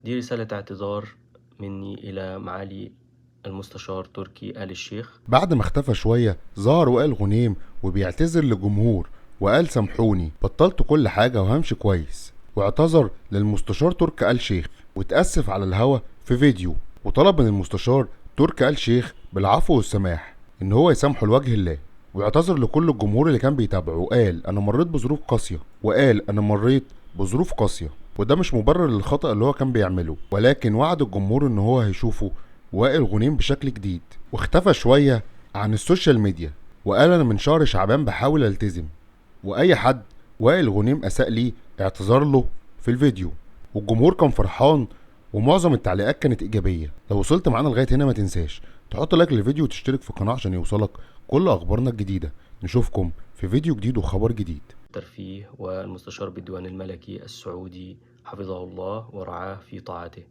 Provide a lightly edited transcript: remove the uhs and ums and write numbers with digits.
دي رسالة اعتذار مني إلى معالي المستشار تركي آل الشيخ. بعد ما اختفى شوية ظهر وائل غنيم وبيعتذر للجمهور وقال سامحوني بطلت كل حاجة وهمشي كويس، واعتذر للمستشار تركي آل شيخ واتأسف على الهوا في فيديو، وطلب من المستشار تركي آل شيخ بالعفو والسماح ان هو يسامحه لوجه الله، واعتذر لكل الجمهور اللي كان بيتابعه وقال انا مريت بظروف قاسية، وقال انا مريت بظروف قاسية وده مش مبرر للخطأ اللي هو كان بيعمله، ولكن وعد الجمهور ان هو هيشوفه وائل غنيم بشكل جديد. واختفى شوية عن السوشيال ميديا وقال انا من شهر شعبان بحاول التزم، واي حد وائل غنيم اساء ليه اعتذر له في الفيديو، والجمهور كان فرحان ومعظم التعليقات كانت ايجابيه. لو وصلت معانا لغايه هنا ما تنساش تحط لايك للفيديو وتشترك في القناه عشان يوصلك كل اخبارنا الجديده. نشوفكم في فيديو جديد وخبر جديد. الترفيه والمستشار بالديوان الملكي السعودي حفظه الله ورعاه في طاعته.